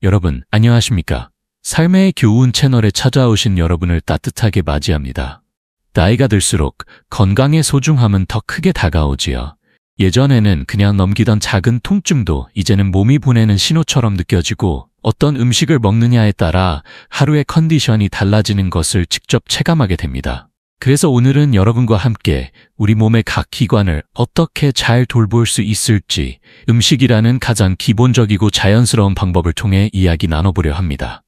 여러분, 안녕하십니까? 삶의 교훈 채널에 찾아오신 여러분을 따뜻하게 맞이합니다. 나이가 들수록 건강의 소중함은 더 크게 다가오지요. 예전에는 그냥 넘기던 작은 통증도 이제는 몸이 보내는 신호처럼 느껴지고 어떤 음식을 먹느냐에 따라 하루의 컨디션이 달라지는 것을 직접 체감하게 됩니다. 그래서 오늘은 여러분과 함께 우리 몸의 각 기관을 어떻게 잘 돌볼 수 있을지 음식이라는 가장 기본적이고 자연스러운 방법을 통해 이야기 나눠보려 합니다.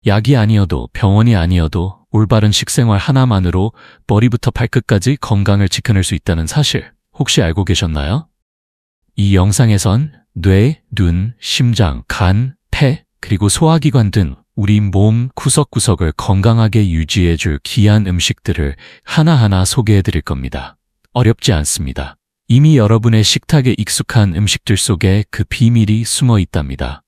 약이 아니어도 병원이 아니어도 올바른 식생활 하나만으로 머리부터 발끝까지 건강을 지켜낼 수 있다는 사실 혹시 알고 계셨나요? 이 영상에선 뇌, 눈, 심장, 간, 폐, 그리고 소화기관 등 우리 몸 구석구석을 건강하게 유지해줄 귀한 음식들을 하나하나 소개해드릴 겁니다. 어렵지 않습니다. 이미 여러분의 식탁에 익숙한 음식들 속에 그 비밀이 숨어 있답니다.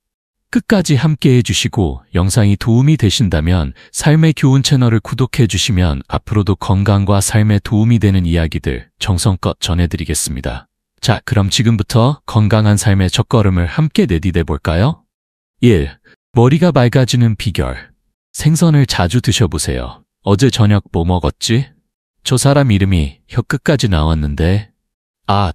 끝까지 함께 해주시고 영상이 도움이 되신다면 삶의 교훈 채널을 구독해 주시면 앞으로도 건강과 삶에 도움이 되는 이야기들 정성껏 전해드리겠습니다. 자, 그럼 지금부터 건강한 삶의 첫걸음을 함께 내디뎌 볼까요? 1. 머리가 맑아지는 비결. 생선을 자주 드셔보세요. 어제 저녁 뭐 먹었지? 저 사람 이름이 혀 끝까지 나왔는데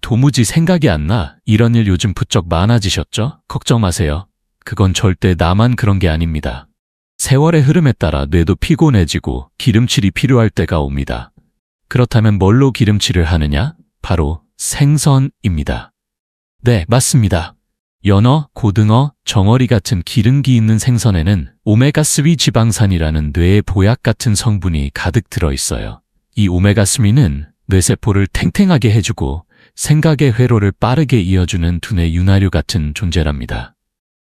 도무지 생각이 안 나. 이런 일 요즘 부쩍 많아지셨죠? 걱정 마세요. 그건 절대 나만 그런 게 아닙니다. 세월의 흐름에 따라 뇌도 피곤해지고 기름칠이 필요할 때가 옵니다. 그렇다면 뭘로 기름칠을 하느냐? 바로 생선입니다. 네, 맞습니다. 연어, 고등어, 정어리 같은 기름기 있는 생선에는 오메가3 지방산이라는 뇌의 보약 같은 성분이 가득 들어있어요. 이 오메가3는 뇌세포를 탱탱하게 해주고 생각의 회로를 빠르게 이어주는 두뇌 윤활유 같은 존재랍니다.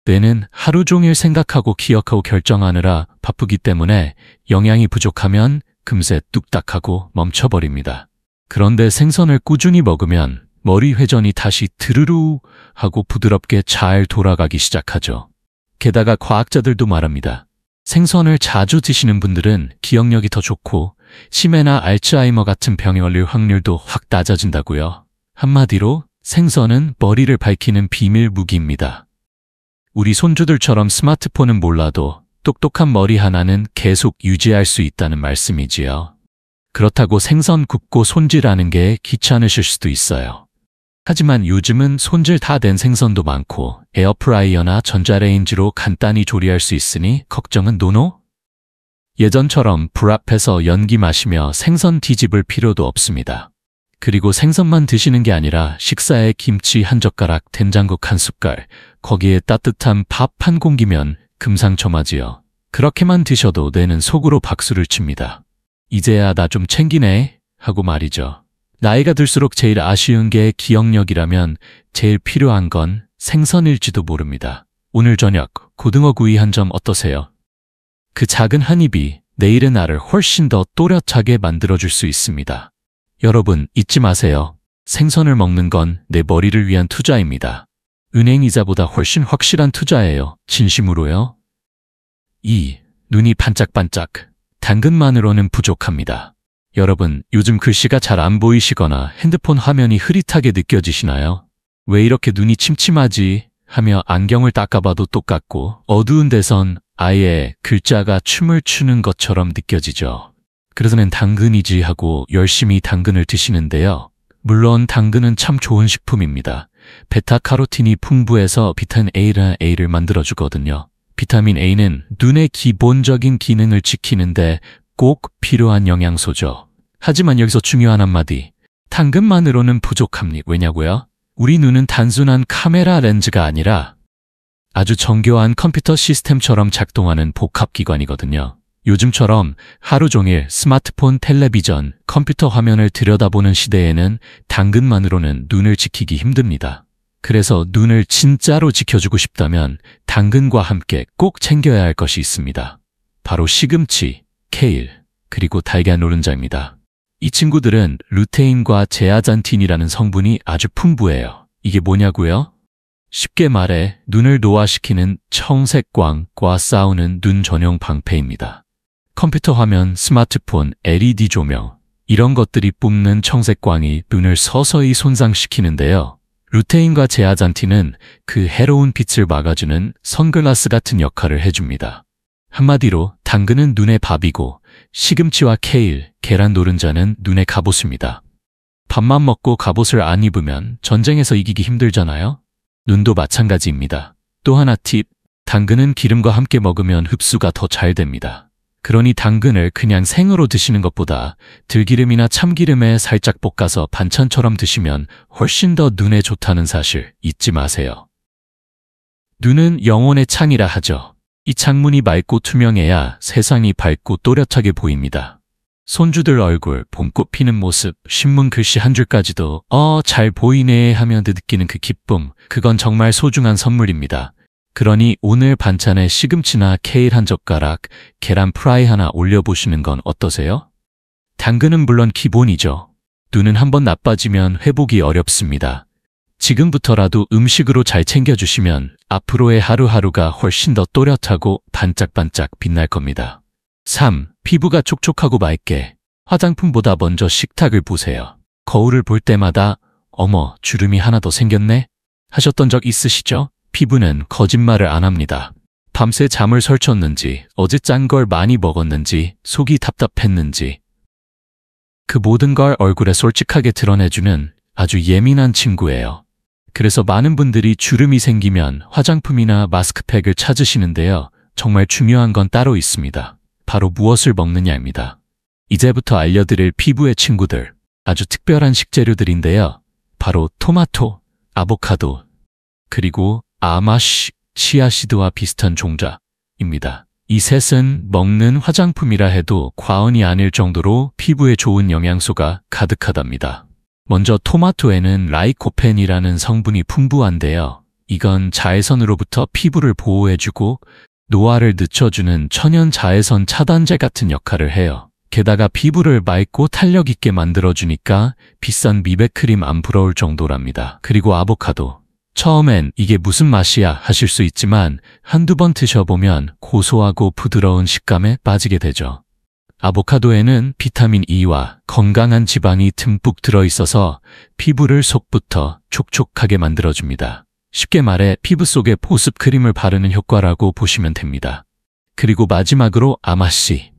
뇌는 하루 종일 생각하고 기억하고 결정하느라 바쁘기 때문에 영양이 부족하면 금세 뚝딱하고 멈춰버립니다. 그런데 생선을 꾸준히 먹으면 머리 회전이 다시 드르르 하고 부드럽게 잘 돌아가기 시작하죠. 게다가 과학자들도 말합니다. 생선을 자주 드시는 분들은 기억력이 더 좋고 치매나 알츠하이머 같은 병에 걸릴 확률도 확 낮아진다고요. 한마디로 생선은 머리를 밝히는 비밀 무기입니다. 우리 손주들처럼 스마트폰은 몰라도 똑똑한 머리 하나는 계속 유지할 수 있다는 말씀이지요. 그렇다고 생선 굽고 손질하는 게 귀찮으실 수도 있어요. 하지만 요즘은 손질 다 된 생선도 많고 에어프라이어나 전자레인지로 간단히 조리할 수 있으니 걱정은 노노? 예전처럼 불 앞에서 연기 마시며 생선 뒤집을 필요도 없습니다. 그리고 생선만 드시는 게 아니라 식사에 김치 한 젓가락, 된장국 한 숟갈, 거기에 따뜻한 밥 한 공기면 금상첨화지요. 그렇게만 드셔도 뇌는 속으로 박수를 칩니다. 이제야 나 좀 챙기네 하고 말이죠. 나이가 들수록 제일 아쉬운 게 기억력이라면 제일 필요한 건 생선일지도 모릅니다. 오늘 저녁 고등어 구이 한 점 어떠세요? 그 작은 한 입이 내일의 나를 훨씬 더 또렷하게 만들어줄 수 있습니다. 여러분 잊지 마세요. 생선을 먹는 건 내 머리를 위한 투자입니다. 은행 이자보다 훨씬 확실한 투자예요. 진심으로요. 2. 눈이 반짝반짝. 당근만으로는 부족합니다. 여러분, 요즘 글씨가 잘 안 보이시거나 핸드폰 화면이 흐릿하게 느껴지시나요? 왜 이렇게 눈이 침침하지? 하며 안경을 닦아봐도 똑같고 어두운 데선 아예 글자가 춤을 추는 것처럼 느껴지죠. 그래서는 당근이지 하고 열심히 당근을 드시는데요. 물론 당근은 참 좋은 식품입니다. 베타카로틴이 풍부해서 비타민 A를 만들어주거든요. 비타민 A는 눈의 기본적인 기능을 지키는데 꼭 필요한 영양소죠. 하지만 여기서 중요한 한마디. 당근만으로는 부족합니다. 왜냐고요? 우리 눈은 단순한 카메라 렌즈가 아니라 아주 정교한 컴퓨터 시스템처럼 작동하는 복합기관이거든요. 요즘처럼 하루 종일 스마트폰, 텔레비전, 컴퓨터 화면을 들여다보는 시대에는 당근만으로는 눈을 지키기 힘듭니다. 그래서 눈을 진짜로 지켜주고 싶다면 당근과 함께 꼭 챙겨야 할 것이 있습니다. 바로 시금치, 케일, 그리고 달걀 노른자입니다. 이 친구들은 루테인과 제아잔틴이라는 성분이 아주 풍부해요. 이게 뭐냐고요? 쉽게 말해 눈을 노화시키는 청색광과 싸우는 눈 전용 방패입니다. 컴퓨터 화면, 스마트폰, LED 조명 이런 것들이 뿜는 청색광이 눈을 서서히 손상시키는데요. 루테인과 제아잔틴은 그 해로운 빛을 막아주는 선글라스 같은 역할을 해줍니다. 한마디로 당근은 눈의 밥이고 시금치와 케일, 계란 노른자는 눈의 갑옷입니다. 밥만 먹고 갑옷을 안 입으면 전쟁에서 이기기 힘들잖아요? 눈도 마찬가지입니다. 또 하나 팁, 당근은 기름과 함께 먹으면 흡수가 더 잘 됩니다. 그러니 당근을 그냥 생으로 드시는 것보다 들기름이나 참기름에 살짝 볶아서 반찬처럼 드시면 훨씬 더 눈에 좋다는 사실 잊지 마세요. 눈은 영혼의 창이라 하죠. 이 창문이 맑고 투명해야 세상이 밝고 또렷하게 보입니다. 손주들 얼굴, 봄꽃 피는 모습, 신문 글씨 한 줄까지도 잘 보이네 하며 느끼는 그 기쁨, 그건 정말 소중한 선물입니다. 그러니 오늘 반찬에 시금치나 케일 한 젓가락, 계란 프라이 하나 올려보시는 건 어떠세요? 당근은 물론 기본이죠. 눈은 한번 나빠지면 회복이 어렵습니다. 지금부터라도 음식으로 잘 챙겨주시면 앞으로의 하루하루가 훨씬 더 또렷하고 반짝반짝 빛날 겁니다. 3. 피부가 촉촉하고 맑게. 화장품보다 먼저 식탁을 보세요. 거울을 볼 때마다 어머, 주름이 하나 더 생겼네? 하셨던 적 있으시죠? 피부는 거짓말을 안 합니다. 밤새 잠을 설쳤는지, 어제 짠 걸 많이 먹었는지, 속이 답답했는지 그 모든 걸 얼굴에 솔직하게 드러내주는 아주 예민한 친구예요. 그래서 많은 분들이 주름이 생기면 화장품이나 마스크팩을 찾으시는데요. 정말 중요한 건 따로 있습니다. 바로 무엇을 먹느냐입니다. 이제부터 알려드릴 피부의 친구들, 아주 특별한 식재료들인데요. 바로 토마토, 아보카도, 그리고 아마씨, 치아시드와 비슷한 종자입니다. 이 셋은 먹는 화장품이라 해도 과언이 아닐 정도로 피부에 좋은 영양소가 가득하답니다. 먼저 토마토에는 라이코펜이라는 성분이 풍부한데요. 이건 자외선으로부터 피부를 보호해주고 노화를 늦춰주는 천연 자외선 차단제 같은 역할을 해요. 게다가 피부를 맑고 탄력 있게 만들어주니까 비싼 미백크림 안 부러울 정도랍니다. 그리고 아보카도. 처음엔 이게 무슨 맛이야 하실 수 있지만 한두 번 드셔보면 고소하고 부드러운 식감에 빠지게 되죠. 아보카도에는 비타민 E와 건강한 지방이 듬뿍 들어있어서 피부를 속부터 촉촉하게 만들어줍니다. 쉽게 말해 피부 속에 보습 크림을 바르는 효과라고 보시면 됩니다. 그리고 마지막으로 아마씨.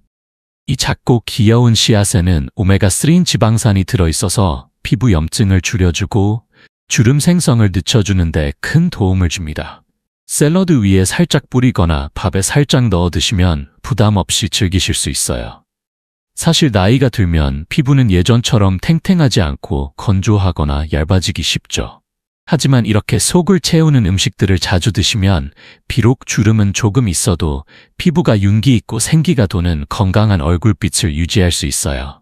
이 작고 귀여운 씨앗에는 오메가3인 지방산이 들어있어서 피부 염증을 줄여주고 주름 생성을 늦춰주는 데 큰 도움을 줍니다. 샐러드 위에 살짝 뿌리거나 밥에 살짝 넣어 드시면 부담 없이 즐기실 수 있어요. 사실 나이가 들면 피부는 예전처럼 탱탱하지 않고 건조하거나 얇아지기 쉽죠. 하지만 이렇게 속을 채우는 음식들을 자주 드시면 비록 주름은 조금 있어도 피부가 윤기 있고 생기가 도는 건강한 얼굴빛을 유지할 수 있어요.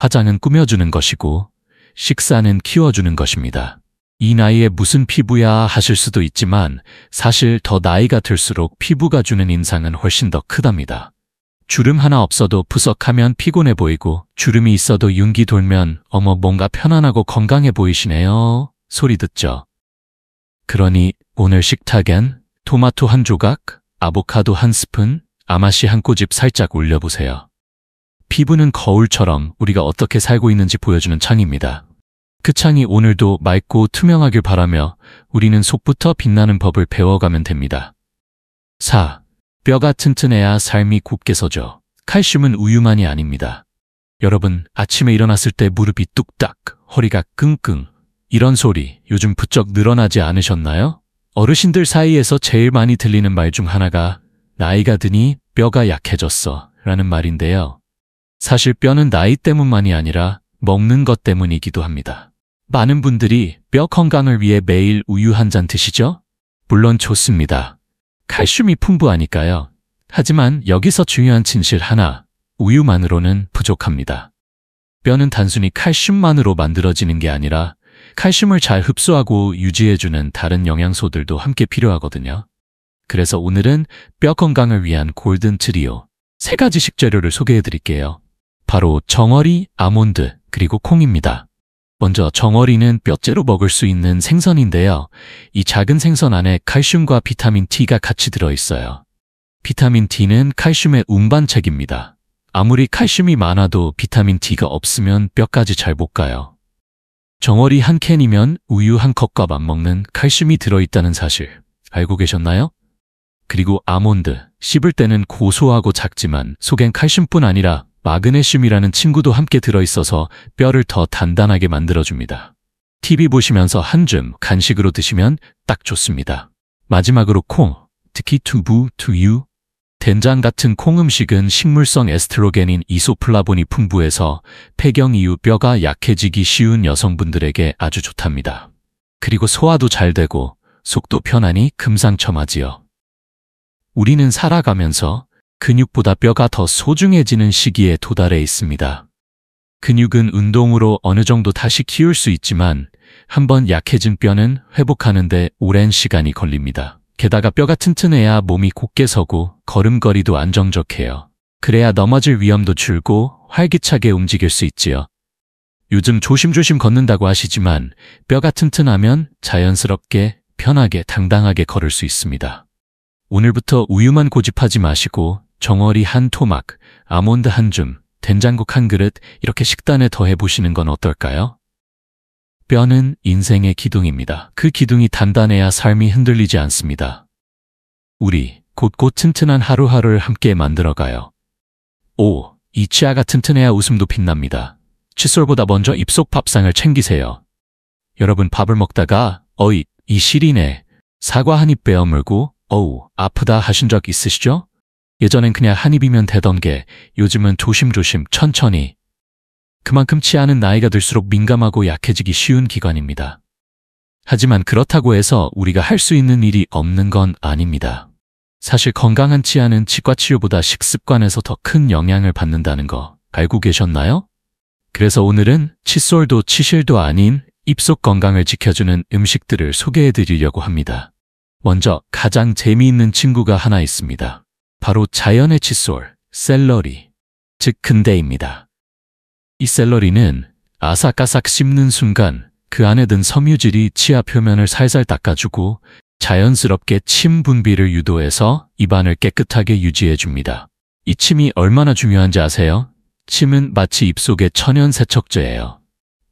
화장은 꾸며주는 것이고 식사는 키워주는 것입니다. 이 나이에 무슨 피부야 하실 수도 있지만 사실 더 나이가 들수록 피부가 주는 인상은 훨씬 더 크답니다. 주름 하나 없어도 푸석하면 피곤해 보이고 주름이 있어도 윤기 돌면 어머 뭔가 편안하고 건강해 보이시네요 소리 듣죠. 그러니 오늘 식탁엔 토마토 한 조각, 아보카도 한 스푼, 아마씨 한 꼬집 살짝 올려보세요. 피부는 거울처럼 우리가 어떻게 살고 있는지 보여주는 창입니다. 그 창이 오늘도 맑고 투명하길 바라며 우리는 속부터 빛나는 법을 배워가면 됩니다. 4. 뼈가 튼튼해야 삶이 굳게 서죠. 칼슘은 우유만이 아닙니다. 여러분, 아침에 일어났을 때 무릎이 뚝딱, 허리가 끙끙 이런 소리 요즘 부쩍 늘어나지 않으셨나요? 어르신들 사이에서 제일 많이 들리는 말 중 하나가 나이가 드니 뼈가 약해졌어 라는 말인데요. 사실 뼈는 나이 때문만이 아니라 먹는 것 때문이기도 합니다. 많은 분들이 뼈 건강을 위해 매일 우유 한 잔 드시죠? 물론 좋습니다. 칼슘이 풍부하니까요. 하지만 여기서 중요한 진실 하나, 우유만으로는 부족합니다. 뼈는 단순히 칼슘만으로 만들어지는 게 아니라 칼슘을 잘 흡수하고 유지해주는 다른 영양소들도 함께 필요하거든요. 그래서 오늘은 뼈 건강을 위한 골든 트리오 3가지 식재료를 소개해드릴게요. 바로 정어리, 아몬드, 그리고 콩입니다. 먼저 정어리는 뼈째로 먹을 수 있는 생선인데요. 이 작은 생선 안에 칼슘과 비타민 D가 같이 들어있어요. 비타민 D는 칼슘의 운반책입니다. 아무리 칼슘이 많아도 비타민 D가 없으면 뼈까지 잘 못 가요. 정어리 한 캔이면 우유 한 컵과 맞먹는 칼슘이 들어있다는 사실 알고 계셨나요? 그리고 아몬드, 씹을 때는 고소하고 작지만 속엔 칼슘뿐 아니라 마그네슘이라는 친구도 함께 들어있어서 뼈를 더 단단하게 만들어줍니다. TV 보시면서 한 줌 간식으로 드시면 딱 좋습니다. 마지막으로 콩, 특히 두부, 두유, 된장 같은 콩 음식은 식물성 에스트로겐인 이소플라본이 풍부해서 폐경 이후 뼈가 약해지기 쉬운 여성분들에게 아주 좋답니다. 그리고 소화도 잘 되고 속도 편하니 금상첨화지요. 우리는 살아가면서 근육보다 뼈가 더 소중해지는 시기에 도달해 있습니다. 근육은 운동으로 어느 정도 다시 키울 수 있지만 한번 약해진 뼈는 회복하는데 오랜 시간이 걸립니다. 게다가 뼈가 튼튼해야 몸이 곧게 서고 걸음걸이도 안정적해요. 그래야 넘어질 위험도 줄고 활기차게 움직일 수 있지요. 요즘 조심조심 걷는다고 하시지만 뼈가 튼튼하면 자연스럽게 편하게 당당하게 걸을 수 있습니다. 오늘부터 우유만 고집하지 마시고 정어리 한 토막, 아몬드 한 줌, 된장국 한 그릇 이렇게 식단에 더해보시는 건 어떨까요? 뼈는 인생의 기둥입니다. 그 기둥이 단단해야 삶이 흔들리지 않습니다. 우리 곧곧 튼튼한 하루하루를 함께 만들어가요. 5. 이 치아가 튼튼해야 웃음도 빛납니다. 칫솔보다 먼저 입속 밥상을 챙기세요. 여러분 밥을 먹다가 어이, 이 시리네. 사과 한 입 베어물고 어우, 아프다 하신 적 있으시죠? 예전엔 그냥 한 입이면 되던 게 요즘은 조심조심 천천히. 그만큼 치아는 나이가 들수록 민감하고 약해지기 쉬운 기관입니다. 하지만 그렇다고 해서 우리가 할 수 있는 일이 없는 건 아닙니다. 사실 건강한 치아는 치과 치료보다 식습관에서 더 큰 영향을 받는다는 거 알고 계셨나요? 그래서 오늘은 칫솔도 치실도 아닌 입속 건강을 지켜주는 음식들을 소개해 드리려고 합니다. 먼저 가장 재미있는 친구가 하나 있습니다. 바로 자연의 칫솔, 샐러리, 즉 근대입니다. 이 샐러리는 아삭아삭 씹는 순간 그 안에 든 섬유질이 치아 표면을 살살 닦아주고 자연스럽게 침 분비를 유도해서 입안을 깨끗하게 유지해줍니다. 이 침이 얼마나 중요한지 아세요? 침은 마치 입속의 천연 세척제예요.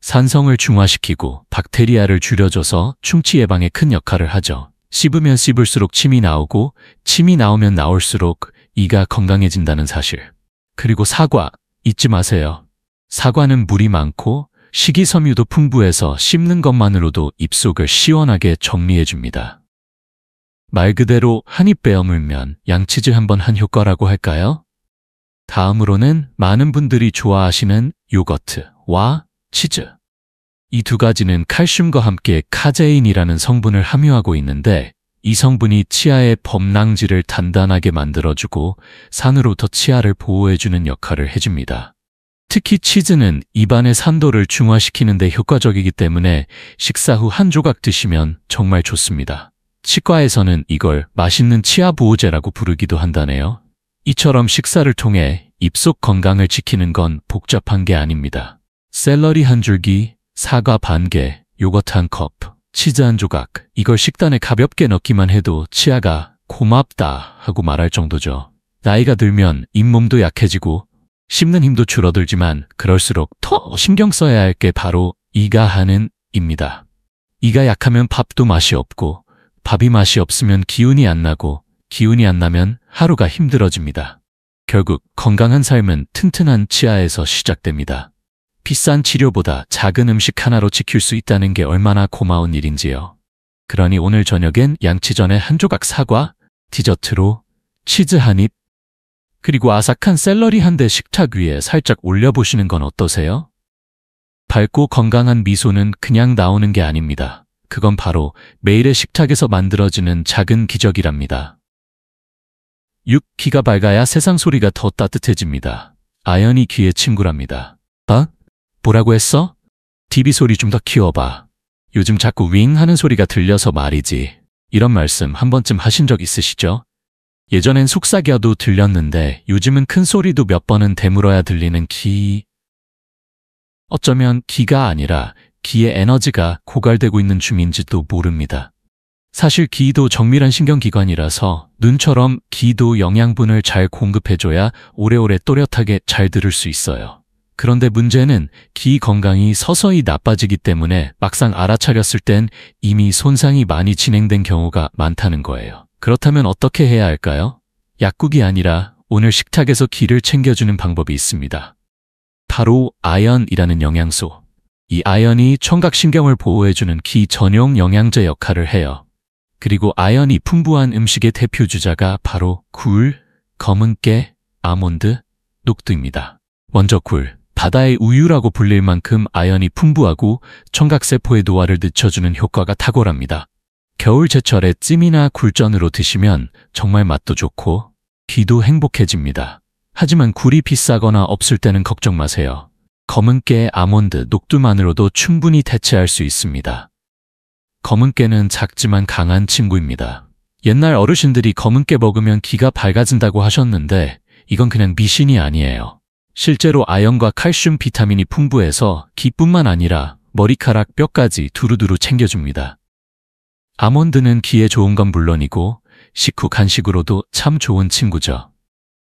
산성을 중화시키고 박테리아를 줄여줘서 충치 예방에 큰 역할을 하죠. 씹으면 씹을수록 침이 나오고 침이 나오면 나올수록 이가 건강해진다는 사실. 그리고 사과 잊지 마세요. 사과는 물이 많고 식이섬유도 풍부해서 씹는 것만으로도 입속을 시원하게 정리해줍니다. 말 그대로 한 입 베어 물면 양치질 한번 한 효과라고 할까요? 다음으로는 많은 분들이 좋아하시는 요거트와 치즈. 이 두 가지는 칼슘과 함께 카제인이라는 성분을 함유하고 있는데 이 성분이 치아의 범랑지를 단단하게 만들어주고 산으로부터 치아를 보호해주는 역할을 해줍니다. 특히 치즈는 입안의 산도를 중화시키는 데 효과적이기 때문에 식사 후 한 조각 드시면 정말 좋습니다. 치과에서는 이걸 맛있는 치아 보호제라고 부르기도 한다네요. 이처럼 식사를 통해 입속 건강을 지키는 건 복잡한 게 아닙니다. 샐러리 한 줄기, 사과 반 개, 요거트 한 컵, 치즈 한 조각, 이걸 식단에 가볍게 넣기만 해도 치아가 고맙다 하고 말할 정도죠. 나이가 들면 잇몸도 약해지고 씹는 힘도 줄어들지만 그럴수록 더 신경 써야 할 게 바로 이가 하는 입니다. 이가 약하면 밥도 맛이 없고 밥이 맛이 없으면 기운이 안 나고 기운이 안 나면 하루가 힘들어집니다. 결국 건강한 삶은 튼튼한 치아에서 시작됩니다. 비싼 치료보다 작은 음식 하나로 지킬 수 있다는 게 얼마나 고마운 일인지요. 그러니 오늘 저녁엔 양치 전에 한 조각 사과, 디저트로 치즈 한 입, 그리고 아삭한 샐러리 한 대 식탁 위에 살짝 올려보시는 건 어떠세요? 밝고 건강한 미소는 그냥 나오는 게 아닙니다. 그건 바로 매일의 식탁에서 만들어지는 작은 기적이랍니다. 6. 귀가 밝아야 세상 소리가 더 따뜻해집니다. 아연이 귀의 친구랍니다. 뭐라고 했어? TV 소리 좀 더 키워봐. 요즘 자꾸 윙 하는 소리가 들려서 말이지. 이런 말씀 한 번쯤 하신 적 있으시죠? 예전엔 속삭여도 들렸는데 요즘은 큰 소리도 몇 번은 되물어야 들리는 귀. 어쩌면 귀가 아니라 귀의 에너지가 고갈되고 있는 중인지도 모릅니다. 사실 귀도 정밀한 신경기관이라서 눈처럼 귀도 영양분을 잘 공급해줘야 오래오래 또렷하게 잘 들을 수 있어요. 그런데 문제는 기 건강이 서서히 나빠지기 때문에 막상 알아차렸을 땐 이미 손상이 많이 진행된 경우가 많다는 거예요. 그렇다면 어떻게 해야 할까요? 약국이 아니라 오늘 식탁에서 기를 챙겨주는 방법이 있습니다. 바로 아연이라는 영양소. 이 아연이 청각신경을 보호해주는 기 전용 영양제 역할을 해요. 그리고 아연이 풍부한 음식의 대표 주자가 바로 굴, 검은깨, 아몬드, 녹두입니다. 먼저 굴, 바다의 우유라고 불릴 만큼 아연이 풍부하고 청각세포의 노화를 늦춰주는 효과가 탁월합니다. 겨울 제철에 찜이나 굴전으로 드시면 정말 맛도 좋고 귀도 행복해집니다. 하지만 굴이 비싸거나 없을 때는 걱정 마세요. 검은깨, 아몬드, 녹두만으로도 충분히 대체할 수 있습니다. 검은깨는 작지만 강한 친구입니다. 옛날 어르신들이 검은깨 먹으면 귀가 밝아진다고 하셨는데 이건 그냥 미신이 아니에요. 실제로 아연과 칼슘, 비타민이 풍부해서 귀뿐만 아니라 머리카락, 뼈까지 두루두루 챙겨줍니다. 아몬드는 귀에 좋은 건 물론이고 식후 간식으로도 참 좋은 친구죠.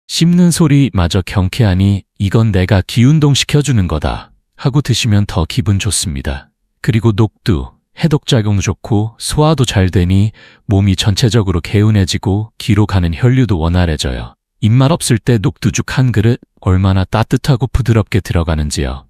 씹는 소리마저 경쾌하니 이건 내가 기운동 시켜주는 거다 하고 드시면 더 기분 좋습니다. 그리고 녹두, 해독작용 좋고 소화도 잘 되니 몸이 전체적으로 개운해지고 귀로 가는 혈류도 원활해져요. 입맛 없을 때 녹두죽 한 그릇 얼마나 따뜻하고 부드럽게 들어가는지요.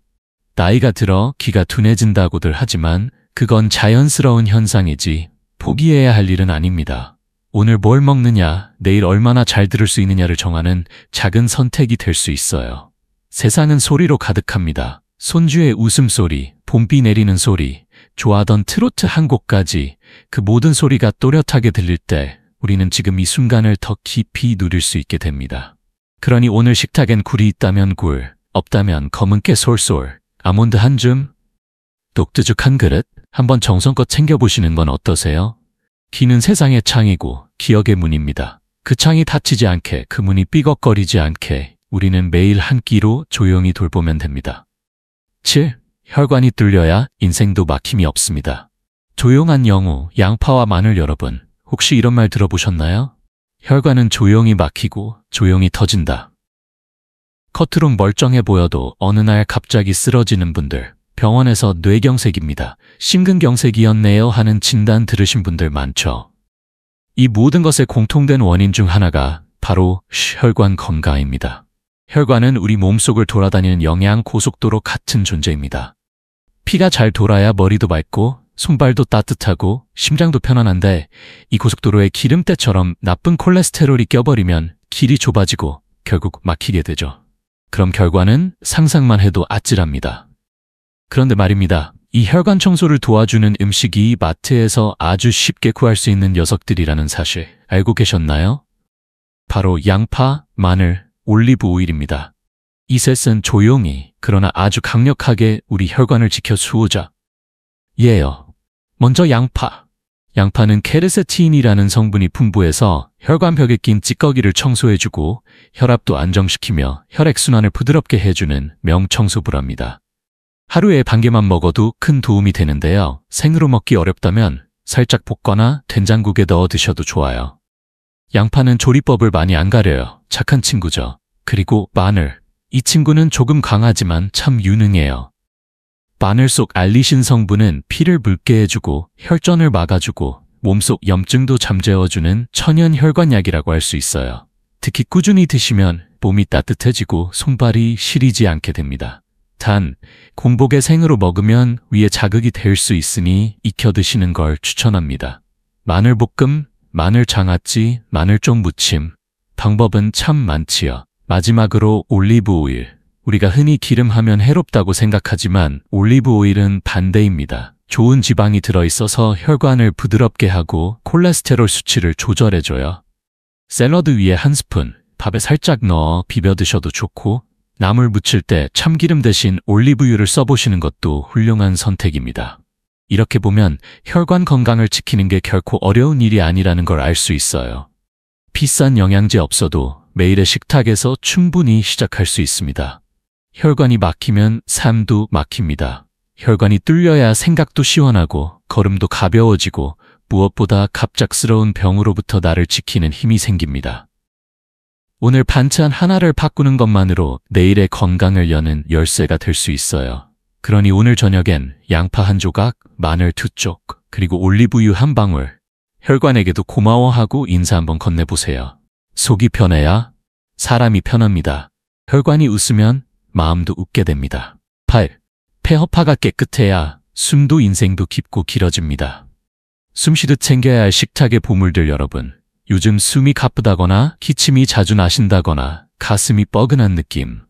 나이가 들어 귀가 둔해진다고들 하지만 그건 자연스러운 현상이지 포기해야 할 일은 아닙니다. 오늘 뭘 먹느냐, 내일 얼마나 잘 들을 수 있느냐를 정하는 작은 선택이 될 수 있어요. 세상은 소리로 가득합니다. 손주의 웃음소리, 봄비 내리는 소리, 좋아하던 트로트 한 곡까지 그 모든 소리가 또렷하게 들릴 때 우리는 지금 이 순간을 더 깊이 누릴 수 있게 됩니다. 그러니 오늘 식탁엔 굴이 있다면 굴, 없다면 검은깨 솔솔, 아몬드 한 줌, 녹두죽 한 그릇 한번 정성껏 챙겨보시는 건 어떠세요? 귀는 세상의 창이고 기억의 문입니다. 그 창이 닫히지 않게, 그 문이 삐걱거리지 않게 우리는 매일 한 끼로 조용히 돌보면 됩니다. 7. 혈관이 뚫려야 인생도 막힘이 없습니다. 조용한 영우, 양파와 마늘 여러분, 혹시 이런 말 들어보셨나요? 혈관은 조용히 막히고 조용히 터진다. 겉으론 멀쩡해 보여도 어느 날 갑자기 쓰러지는 분들, 병원에서 뇌경색입니다, 심근경색이었네요 하는 진단 들으신 분들 많죠. 이 모든 것의 공통된 원인 중 하나가 바로 혈관 건강입니다. 혈관은 우리 몸속을 돌아다니는 영양 고속도로 같은 존재입니다. 피가 잘 돌아야 머리도 맑고 손발도 따뜻하고 심장도 편안한데 이 고속도로에 기름때처럼 나쁜 콜레스테롤이 껴버리면 길이 좁아지고 결국 막히게 되죠. 그럼 결과는 상상만 해도 아찔합니다. 그런데 말입니다. 이 혈관 청소를 도와주는 음식이 마트에서 아주 쉽게 구할 수 있는 녀석들이라는 사실 알고 계셨나요? 바로 양파, 마늘, 올리브 오일입니다. 이 셋은 조용히 그러나 아주 강력하게 우리 혈관을 지켜 주오자. 예요. 먼저 양파. 양파는 케르세틴이라는 성분이 풍부해서 혈관벽에 낀 찌꺼기를 청소해주고 혈압도 안정시키며 혈액순환을 부드럽게 해주는 명청소부랍니다. 하루에 반 개만 먹어도 큰 도움이 되는데요. 생으로 먹기 어렵다면 살짝 볶거나 된장국에 넣어 드셔도 좋아요. 양파는 조리법을 많이 안 가려요. 착한 친구죠. 그리고 마늘. 이 친구는 조금 강하지만 참 유능해요. 마늘 속 알리신 성분은 피를 묽게 해주고 혈전을 막아주고 몸속 염증도 잠재워주는 천연 혈관약이라고 할 수 있어요. 특히 꾸준히 드시면 몸이 따뜻해지고 손발이 시리지 않게 됩니다. 단, 공복에 생으로 먹으면 위에 자극이 될 수 있으니 익혀 드시는 걸 추천합니다. 마늘볶음, 마늘장아찌, 마늘종 무침. 방법은 참 많지요. 마지막으로 올리브 오일. 우리가 흔히 기름하면 해롭다고 생각하지만 올리브 오일은 반대입니다. 좋은 지방이 들어있어서 혈관을 부드럽게 하고 콜레스테롤 수치를 조절해줘요. 샐러드 위에 한 스푼, 밥에 살짝 넣어 비벼 드셔도 좋고 나물 무칠 때 참기름 대신 올리브유를 써보시는 것도 훌륭한 선택입니다. 이렇게 보면 혈관 건강을 지키는 게 결코 어려운 일이 아니라는 걸 알 수 있어요. 비싼 영양제 없어도 매일의 식탁에서 충분히 시작할 수 있습니다. 혈관이 막히면 삶도 막힙니다. 혈관이 뚫려야 생각도 시원하고 걸음도 가벼워지고 무엇보다 갑작스러운 병으로부터 나를 지키는 힘이 생깁니다. 오늘 반찬 하나를 바꾸는 것만으로 내일의 건강을 여는 열쇠가 될 수 있어요. 그러니 오늘 저녁엔 양파 한 조각, 마늘 2쪽, 그리고 올리브유 한 방울. 혈관에게도 고마워하고 인사 한번 건네보세요. 속이 편해야 사람이 편합니다. 혈관이 웃으면 마음도 웃게 됩니다. 8. 폐허파가 깨끗해야 숨도 인생도 깊고 길어집니다. 숨쉬듯 챙겨야 할 식탁의 보물들 여러분. 요즘 숨이 가쁘다거나 기침이 자주 나신다거나 가슴이 뻐근한 느낌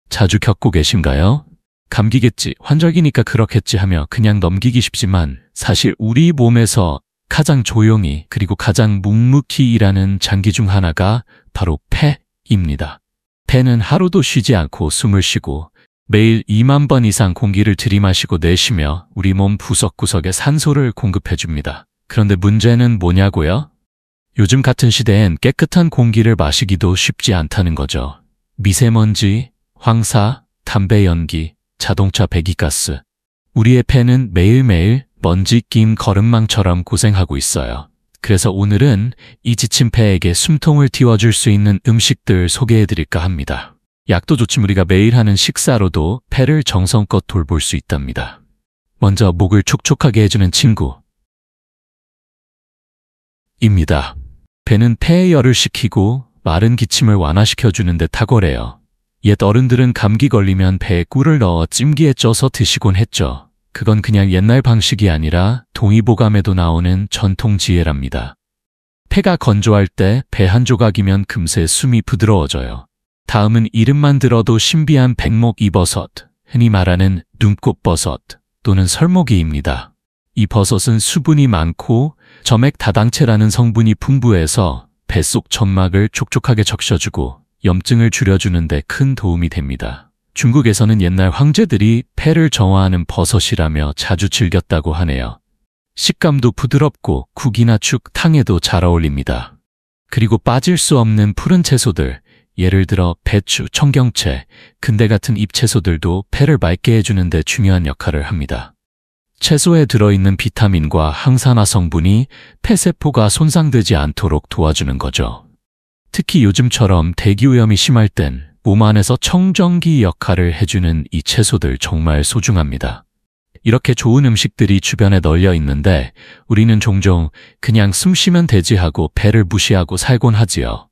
자주 겪고 계신가요? 감기겠지, 환절기니까 그렇겠지 하며 그냥 넘기기 쉽지만 사실 우리 몸에서 가장 조용히 그리고 가장 묵묵히 일하는 장기 중 하나가 바로 폐입니다. 폐는 하루도 쉬지 않고 숨을 쉬고 매일 2만 번 이상 공기를 들이마시고 내쉬며 우리 몸 구석구석에 산소를 공급해줍니다. 그런데 문제는 뭐냐고요? 요즘 같은 시대엔 깨끗한 공기를 마시기도 쉽지 않다는 거죠. 미세먼지, 황사, 담배 연기, 자동차 배기가스. 우리의 폐는 매일매일 먼지 낀 거름망처럼 고생하고 있어요. 그래서 오늘은 이 지친 폐에게 숨통을 틔워줄 수 있는 음식들 소개해드릴까 합니다. 약도 좋지만 우리가 매일 하는 식사로도 폐를 정성껏 돌볼 수 있답니다. 먼저 목을 촉촉하게 해주는 친구 입니다. 배는 폐의 열을 식히고 마른 기침을 완화시켜주는 데 탁월해요. 옛 어른들은 감기 걸리면 배에 꿀을 넣어 찜기에 쪄서 드시곤 했죠. 그건 그냥 옛날 방식이 아니라 동의보감에도 나오는 전통 지혜랍니다. 폐가 건조할 때 배 한 조각이면 금세 숨이 부드러워져요. 다음은 이름만 들어도 신비한 백목이버섯, 흔히 말하는 눈꽃버섯 또는 설모기입니다. 이 버섯은 수분이 많고 점액 다당체라는 성분이 풍부해서 뱃속 점막을 촉촉하게 적셔주고 염증을 줄여주는 데 큰 도움이 됩니다. 중국에서는 옛날 황제들이 폐를 정화하는 버섯이라며 자주 즐겼다고 하네요. 식감도 부드럽고 국이나 죽, 탕에도 잘 어울립니다. 그리고 빠질 수 없는 푸른 채소들, 예를 들어 배추, 청경채, 근대 같은 잎채소들도 폐를 맑게 해주는 데 중요한 역할을 합니다. 채소에 들어있는 비타민과 항산화 성분이 폐세포가 손상되지 않도록 도와주는 거죠. 특히 요즘처럼 대기오염이 심할 땐 몸 안에서 청정기 역할을 해주는 이 채소들 정말 소중합니다. 이렇게 좋은 음식들이 주변에 널려 있는데 우리는 종종 그냥 숨 쉬면 되지 하고 폐를 무시하고 살곤 하지요.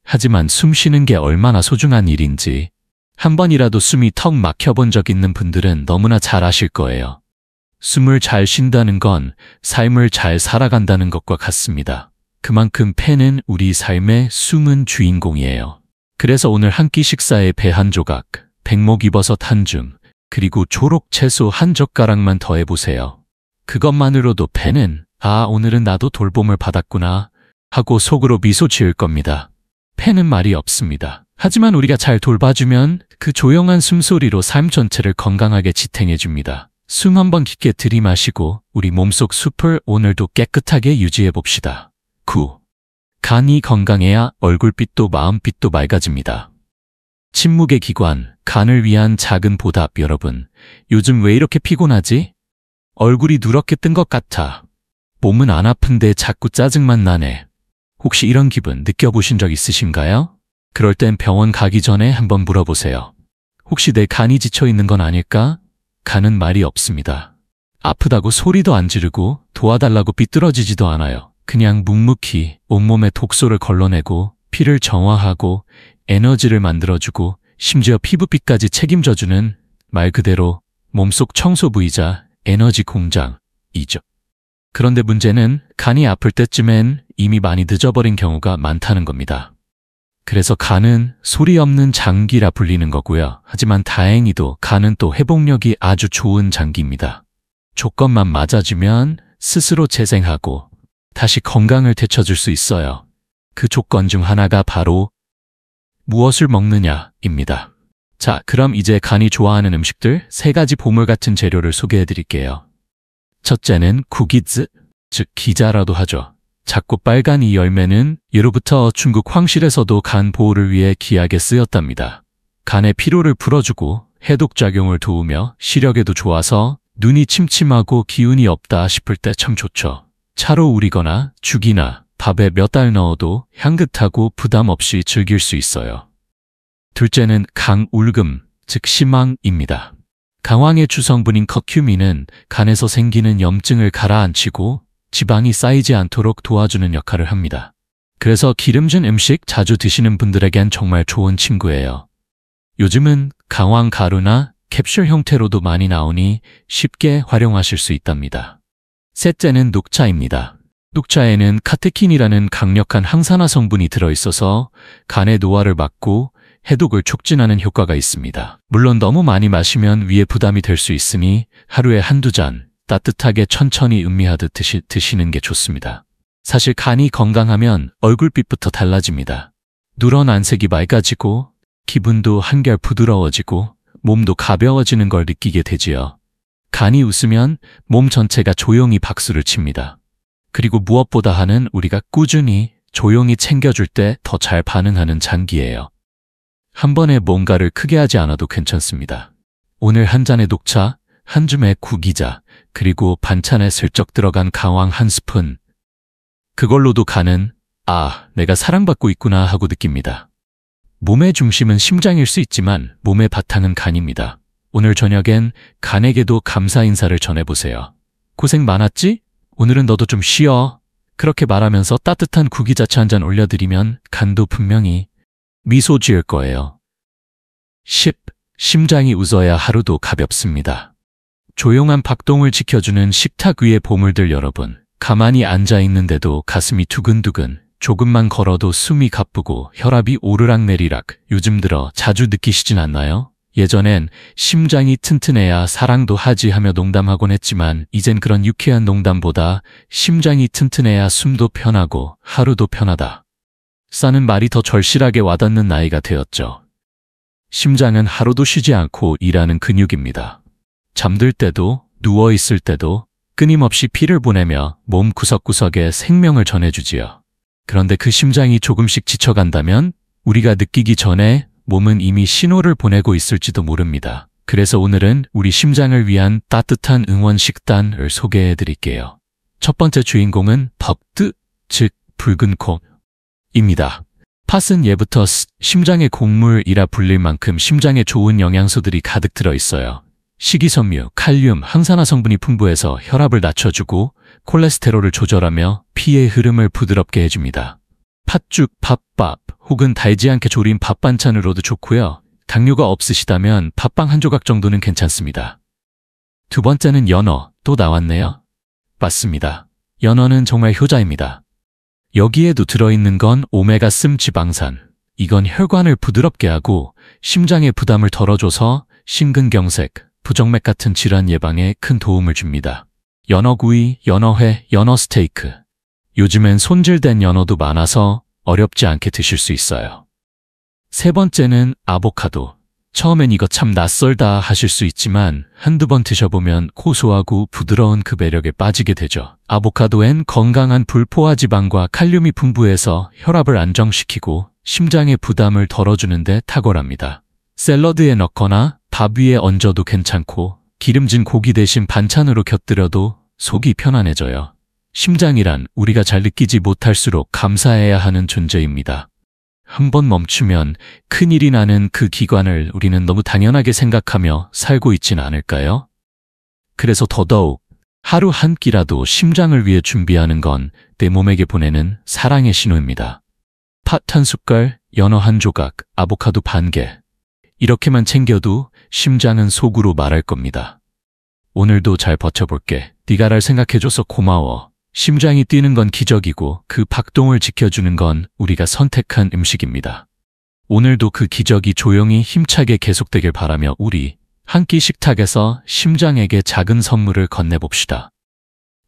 하지만 숨 쉬는 게 얼마나 소중한 일인지 한 번이라도 숨이 턱 막혀본 적 있는 분들은 너무나 잘 아실 거예요. 숨을 잘 쉰다는 건 삶을 잘 살아간다는 것과 같습니다. 그만큼 폐는 우리 삶의 숨은 주인공이에요. 그래서 오늘 한 끼 식사에 배 한 조각, 백목이버섯 한 줌, 그리고 초록 채소 한 젓가락만 더해보세요. 그것만으로도 폐는 오늘은 나도 돌봄을 받았구나 하고 속으로 미소 지을 겁니다. 폐는 말이 없습니다. 하지만 우리가 잘 돌봐주면 그 조용한 숨소리로 삶 전체를 건강하게 지탱해줍니다. 숨 한번 깊게 들이마시고 우리 몸속 숲을 오늘도 깨끗하게 유지해봅시다. 9. 간이 건강해야 얼굴빛도 마음빛도 맑아집니다. 침묵의 기관, 간을 위한 작은 보답 여러분. 요즘 왜 이렇게 피곤하지? 얼굴이 누렇게 뜬 것 같아. 몸은 안 아픈데 자꾸 짜증만 나네. 혹시 이런 기분 느껴보신 적 있으신가요? 그럴 땐 병원 가기 전에 한번 물어보세요. 혹시 내 간이 지쳐 있는 건 아닐까? 간은 말이 없습니다. 아프다고 소리도 안 지르고 도와달라고 삐뚤어지지도 않아요. 그냥 묵묵히 온몸에 독소를 걸러내고 피를 정화하고 에너지를 만들어주고 심지어 피부빛까지 책임져주는 말 그대로 몸속 청소부이자 에너지 공장이죠. 그런데 문제는 간이 아플 때쯤엔 이미 많이 늦어버린 경우가 많다는 겁니다. 그래서 간은 소리 없는 장기라 불리는 거고요. 하지만 다행히도 간은 또 회복력이 아주 좋은 장기입니다. 조건만 맞아주면 스스로 재생하고 다시 건강을 되찾을 수 있어요. 그 조건 중 하나가 바로 무엇을 먹느냐입니다. 자, 그럼 이제 간이 좋아하는 음식들 3가지 보물 같은 재료를 소개해 드릴게요. 첫째는 구기즈, 즉 기자라도 하죠. 작고 빨간 이 열매는 예로부터 중국 황실에서도 간 보호를 위해 귀하게 쓰였답니다. 간의 피로를 풀어주고 해독작용을 도우며 시력에도 좋아서 눈이 침침하고 기운이 없다 싶을 때 참 좋죠. 차로 우리거나 죽이나 밥에 몇 알 넣어도 향긋하고 부담 없이 즐길 수 있어요. 둘째는 강울금, 즉 시망입니다. 강황의 주성분인 커큐민은 간에서 생기는 염증을 가라앉히고 지방이 쌓이지 않도록 도와주는 역할을 합니다. 그래서 기름진 음식 자주 드시는 분들에겐 정말 좋은 친구예요. 요즘은 강황 가루나 캡슐 형태로도 많이 나오니 쉽게 활용하실 수 있답니다. 셋째는 녹차입니다. 녹차에는 카테킨이라는 강력한 항산화 성분이 들어있어서 간의 노화를 막고 해독을 촉진하는 효과가 있습니다. 물론 너무 많이 마시면 위에 부담이 될 수 있으니 하루에 한두 잔 따뜻하게 천천히 음미하듯 드시는 게 좋습니다. 사실 간이 건강하면 얼굴빛부터 달라집니다. 누런 안색이 맑아지고 기분도 한결 부드러워지고 몸도 가벼워지는 걸 느끼게 되지요. 간이 웃으면 몸 전체가 조용히 박수를 칩니다. 그리고 무엇보다 하는 우리가 꾸준히 조용히 챙겨줄 때 더 잘 반응하는 장기예요. 한 번에 뭔가를 크게 하지 않아도 괜찮습니다. 오늘 한 잔의 녹차, 한 줌의 구기자, 그리고 반찬에 슬쩍 들어간 강황 한 스푼. 그걸로도 간은 내가 사랑받고 있구나 하고 느낍니다. 몸의 중심은 심장일 수 있지만 몸의 바탕은 간입니다. 오늘 저녁엔 간에게도 감사 인사를 전해보세요. 고생 많았지? 오늘은 너도 좀 쉬어. 그렇게 말하면서 따뜻한 구기자차 한 잔 올려드리면 간도 분명히 미소 지을 거예요. 10. 심장이 웃어야 하루도 가볍습니다. 조용한 박동을 지켜주는 식탁 위의 보물들 여러분. 가만히 앉아 있는데도 가슴이 두근두근, 조금만 걸어도 숨이 가쁘고 혈압이 오르락내리락 요즘 들어 자주 느끼시진 않나요? 예전엔 심장이 튼튼해야 사랑도 하지 하며 농담하곤 했지만 이젠 그런 유쾌한 농담보다 심장이 튼튼해야 숨도 편하고 하루도 편하다 싸는 말이 더 절실하게 와닿는 나이가 되었죠. 심장은 하루도 쉬지 않고 일하는 근육입니다. 잠들 때도 누워있을 때도 끊임없이 피를 보내며 몸 구석구석에 생명을 전해주지요. 그런데 그 심장이 조금씩 지쳐간다면 우리가 느끼기 전에 몸은 이미 신호를 보내고 있을지도 모릅니다. 그래서 오늘은 우리 심장을 위한 따뜻한 응원 식단을 소개해 드릴게요. 첫 번째 주인공은 법드, 즉 붉은 콩입니다. 팥은 예부터 심장의 곡물이라 불릴 만큼 심장에 좋은 영양소들이 가득 들어있어요. 식이섬유, 칼륨, 항산화 성분이 풍부해서 혈압을 낮춰주고 콜레스테롤을 조절하며 피의 흐름을 부드럽게 해줍니다. 팥죽, 팥밥 혹은 달지 않게 조린 밥 반찬으로도 좋고요. 당뇨가 없으시다면 팥빵 한 조각 정도는 괜찮습니다. 두 번째는 연어, 또 나왔네요. 맞습니다. 연어는 정말 효자입니다. 여기에도 들어있는 건 오메가3 지방산. 이건 혈관을 부드럽게 하고 심장의 부담을 덜어줘서 심근경색, 부정맥 같은 질환 예방에 큰 도움을 줍니다. 연어구이, 연어회, 연어스테이크. 요즘엔 손질된 연어도 많아서 어렵지 않게 드실 수 있어요. 세 번째는 아보카도. 처음엔 이거 참 낯설다 하실 수 있지만 한두 번 드셔보면 고소하고 부드러운 그 매력에 빠지게 되죠. 아보카도엔 건강한 불포화 지방과 칼륨이 풍부해서 혈압을 안정시키고 심장의 부담을 덜어주는 데 탁월합니다. 샐러드에 넣거나 밥 위에 얹어도 괜찮고 기름진 고기 대신 반찬으로 곁들여도 속이 편안해져요. 심장이란 우리가 잘 느끼지 못할수록 감사해야 하는 존재입니다. 한번 멈추면 큰일이 나는 그 기관을 우리는 너무 당연하게 생각하며 살고 있진 않을까요? 그래서 더더욱 하루 한 끼라도 심장을 위해 준비하는 건 내 몸에게 보내는 사랑의 신호입니다. 팥 한 숟갈, 연어 한 조각, 아보카도 반 개. 이렇게만 챙겨도 심장은 속으로 말할 겁니다. 오늘도 잘 버텨볼게. 네가 날 생각해줘서 고마워. 심장이 뛰는 건 기적이고 그 박동을 지켜주는 건 우리가 선택한 음식입니다. 오늘도 그 기적이 조용히 힘차게 계속되길 바라며 우리 한 끼 식탁에서 심장에게 작은 선물을 건네봅시다.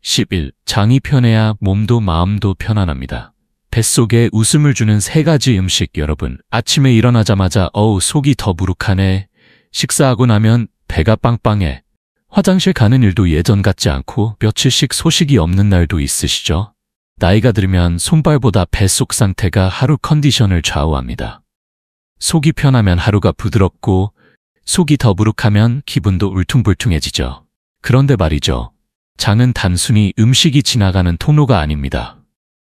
11. 장이 편해야 몸도 마음도 편안합니다. 뱃속에 웃음을 주는 3가지 음식 여러분. 아침에 일어나자마자 속이 더부룩하네. 식사하고 나면 배가 빵빵해. 화장실 가는 일도 예전 같지 않고 며칠씩 소식이 없는 날도 있으시죠? 나이가 들면 손발보다 뱃속 상태가 하루 컨디션을 좌우합니다. 속이 편하면 하루가 부드럽고 속이 더부룩하면 기분도 울퉁불퉁해지죠. 그런데 말이죠. 장은 단순히 음식이 지나가는 통로가 아닙니다.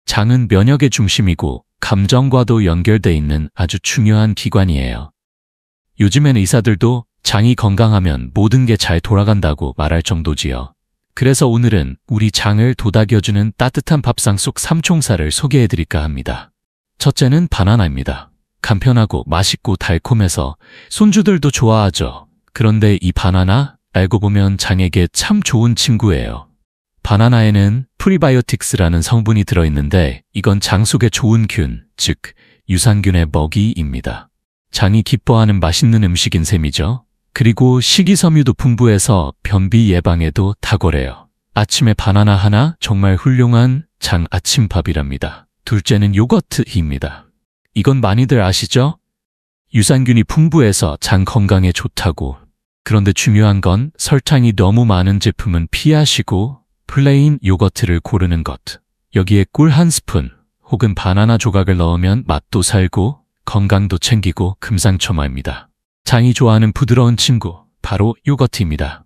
장은 면역의 중심이고 감정과도 연결돼 있는 아주 중요한 기관이에요. 요즘엔 의사들도 장이 건강하면 모든 게 잘 돌아간다고 말할 정도지요. 그래서 오늘은 우리 장을 도닥여주는 따뜻한 밥상 속 삼총사를 소개해드릴까 합니다. 첫째는 바나나입니다. 간편하고 맛있고 달콤해서 손주들도 좋아하죠. 그런데 이 바나나 알고 보면 장에게 참 좋은 친구예요. 바나나에는 프리바이오틱스라는 성분이 들어있는데 이건 장 속에 좋은 균, 즉 유산균의 먹이입니다. 장이 기뻐하는 맛있는 음식인 셈이죠. 그리고 식이섬유도 풍부해서 변비 예방에도 탁월해요. 아침에 바나나 하나 정말 훌륭한 장 아침밥이랍니다. 둘째는 요거트입니다. 이건 많이들 아시죠? 유산균이 풍부해서 장 건강에 좋다고. 그런데 중요한 건 설탕이 너무 많은 제품은 피하시고 플레인 요거트를 고르는 것. 여기에 꿀 한 스푼 혹은 바나나 조각을 넣으면 맛도 살고 건강도 챙기고 금상첨화입니다. 장이 좋아하는 부드러운 친구, 바로 요거트입니다.